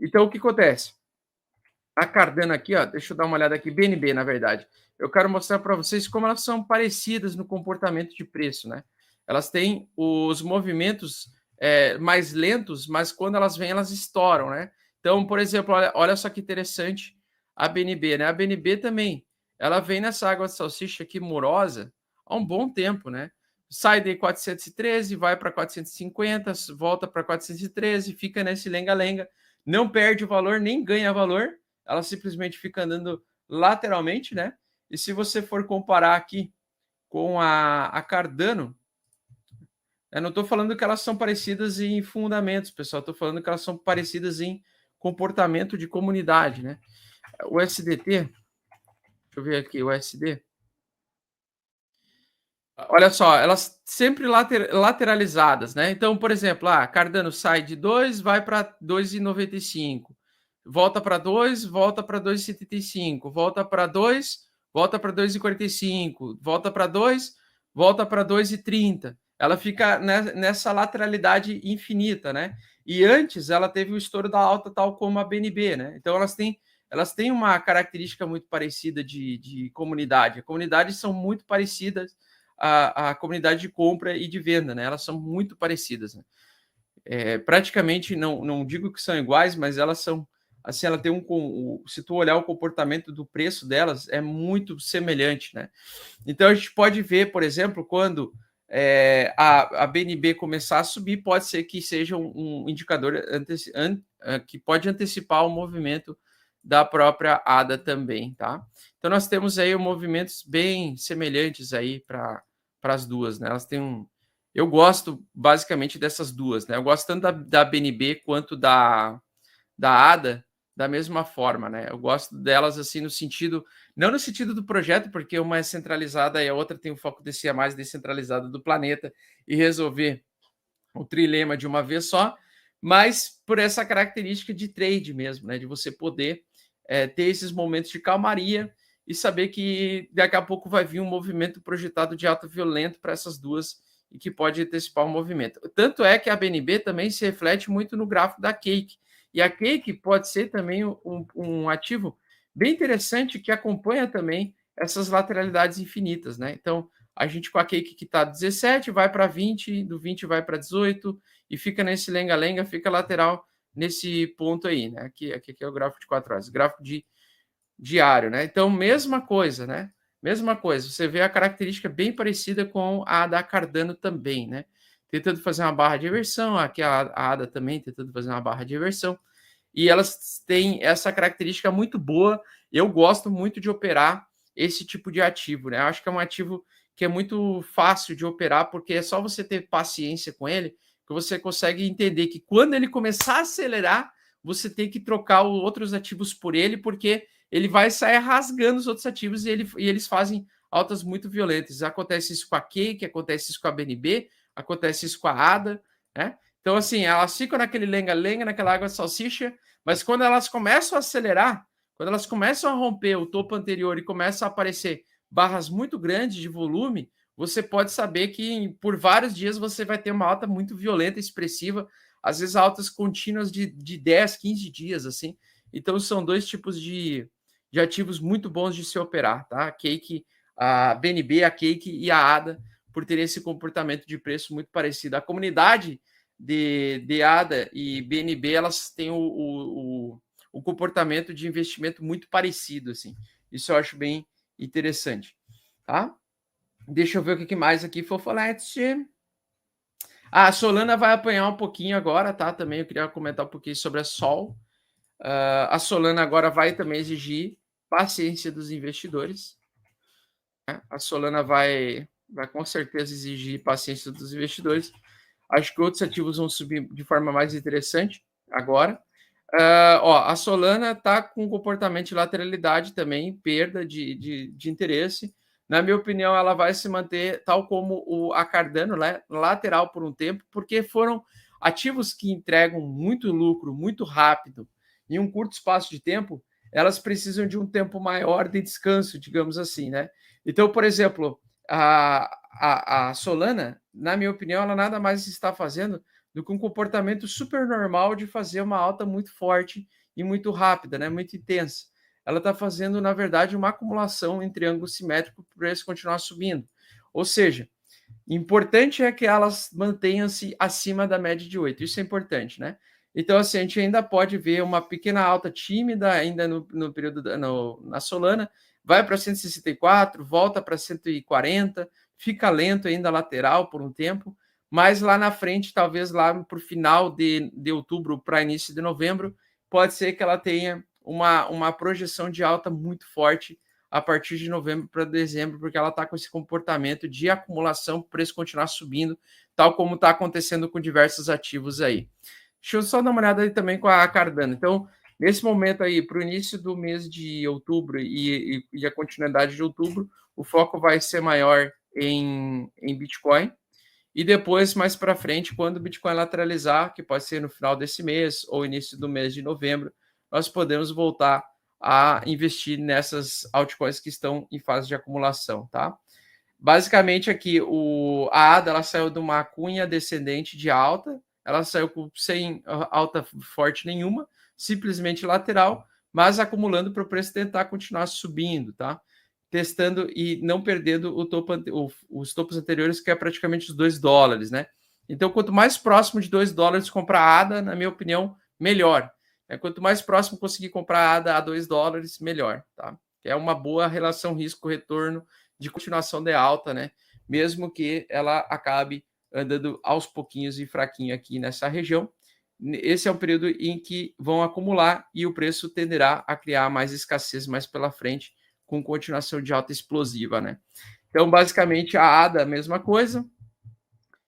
Então, o que acontece? A Cardano aqui, ó, deixa eu dar uma olhada aqui, BNB, na verdade. Eu quero mostrar para vocês como elas são parecidas no comportamento de preço, né? Elas têm os movimentos mais lentos, mas quando elas vêm, elas estouram, né? Então, por exemplo, olha só que interessante a BNB, né? A BNB também, ela vem nessa água de salsicha aqui morosa há um bom tempo, né? Sai de 413, vai para 450, volta para 413, fica nesse lenga-lenga, não perde o valor, nem ganha valor, ela simplesmente fica andando lateralmente, né? E se você for comparar aqui com a Cardano, eu não estou falando que elas são parecidas em fundamentos, pessoal, estou falando que elas são parecidas em comportamento de comunidade, né? O SDT, deixa eu ver aqui, o SD. Olha só, elas sempre lateralizadas, né? Então, por exemplo, Cardano sai de 2, vai para 2,95. Volta para 2, volta para 2,75. Volta para 2, volta para 2,45. Volta para 2, volta para 2,30. Ela fica nessa lateralidade infinita, né? E antes ela teve o estouro da alta, tal como a BNB, né? Então elas têm uma característica muito parecida de comunidade. As comunidades são muito parecidas a comunidade de compra e de venda, né? Elas são muito parecidas, né? Praticamente, não digo que são iguais, mas elas são, assim, ela tem se tu olhar o comportamento do preço delas, é muito semelhante, né? Então, a gente pode ver, por exemplo, quando a BNB começar a subir, pode ser que seja um indicador que pode antecipar o movimento da própria ADA também, tá? Então, nós temos aí movimentos bem semelhantes aí para as duas, né? Elas têm eu gosto basicamente dessas duas, né? Eu gosto tanto da BNB quanto da ADA da mesma forma, né? Eu gosto delas assim no sentido, não no sentido do projeto, porque uma é centralizada e a outra tem o foco de ser a mais descentralizada do planeta e resolver o trilema de uma vez só, mas por essa característica de trade mesmo, né? De você poder ter esses momentos de calmaria e saber que daqui a pouco vai vir um movimento projetado de alta violento para essas duas e que pode antecipar o movimento. Tanto é que a BNB também se reflete muito no gráfico da Cake. E a Cake pode ser também um ativo bem interessante que acompanha também essas lateralidades infinitas, né? Então, a gente com a Cake que está 17, vai para 20, do 20 vai para 18 e fica nesse lenga-lenga, fica lateral nesse ponto aí, né? Aqui é o gráfico de 4 horas, gráfico de diário, né? Então, mesma coisa, né? Mesma coisa, você vê a característica bem parecida com a da Cardano também, né? Tentando fazer uma barra de reversão, aqui a ADA também tentando fazer uma barra de reversão, e elas têm essa característica muito boa. Eu gosto muito de operar esse tipo de ativo, né? Eu acho que é um ativo que é muito fácil de operar, porque é só você ter paciência com ele, que você consegue entender que quando ele começar a acelerar, você tem que trocar outros ativos por ele, porque ele vai sair rasgando os outros ativos e eles fazem altas muito violentas. Acontece isso com a Cake, acontece isso com a BNB, acontece isso com a ADA, né? Então, assim, elas ficam naquele lenga-lenga, naquela água de salsicha, mas quando elas começam a acelerar, quando elas começam a romper o topo anterior e começam a aparecer barras muito grandes de volume, você pode saber que por vários dias você vai ter uma alta muito violenta, expressiva, às vezes altas contínuas de 10, 15 dias, assim. Então, são dois tipos de ativos muito bons de se operar, tá? A Cake, a BNB, a Cake e a ADA, por ter esse comportamento de preço muito parecido. A comunidade de ADA e BNB, elas têm o comportamento de investimento muito parecido, assim. Isso eu acho bem interessante, tá? Deixa eu ver o que mais aqui, Fofolete. A Solana vai apanhar um pouquinho agora, tá? Também eu queria comentar um pouquinho sobre a Sol. A Solana agora vai também exigir paciência dos investidores, né? A Solana vai com certeza exigir paciência dos investidores. Acho que outros ativos vão subir de forma mais interessante agora. A Solana está com comportamento de lateralidade também, perda de interesse. Na minha opinião, ela vai se manter tal como a Cardano, né, lateral por um tempo, porque foram ativos que entregam muito lucro, muito rápido, em um curto espaço de tempo. Elas precisam de um tempo maior de descanso, digamos assim, né? Então, por exemplo, a Solana, na minha opinião, ela nada mais está fazendo do que um comportamento super normal de fazer uma alta muito forte e muito rápida, né? Muito intensa. Ela está fazendo, na verdade, uma acumulação em triângulo simétrico para o preço continuar subindo. Ou seja, importante é que elas mantenham-se acima da média de 8. Isso é importante, né? Então, assim, a gente ainda pode ver uma pequena alta tímida ainda no período na Solana, vai para 164, volta para 140, fica lento ainda lateral por um tempo, mas lá na frente, talvez lá para o final de outubro para início de novembro, pode ser que ela tenha uma projeção de alta muito forte a partir de novembro para dezembro, porque ela está com esse comportamento de acumulação, para o preço continuar subindo, tal como está acontecendo com diversos ativos aí. Deixa eu só dar uma olhada aí também com a Cardano. Então, nesse momento aí, para o início do mês de outubro e a continuidade de outubro, o foco vai ser maior em Bitcoin. E depois, mais para frente, quando o Bitcoin lateralizar, que pode ser no final desse mês ou início do mês de novembro, nós podemos voltar a investir nessas altcoins que estão em fase de acumulação, tá? Basicamente aqui, a ADA ela saiu de uma cunha descendente de alta, ela saiu sem alta forte nenhuma, simplesmente lateral, mas acumulando para o preço tentar continuar subindo, tá? Testando e não perdendo os topos anteriores, que é praticamente os $2, né? Então, quanto mais próximo de $2 comprar a ADA, na minha opinião, melhor. Quanto mais próximo conseguir comprar a ADA a $2, melhor, tá? É uma boa relação risco-retorno de continuação de alta, né? Mesmo que ela acabe andando aos pouquinhos e fraquinho aqui nessa região. Esse é um período em que vão acumular e o preço tenderá a criar mais escassez mais pela frente, com continuação de alta explosiva, né? Então, basicamente, a ADA, a mesma coisa.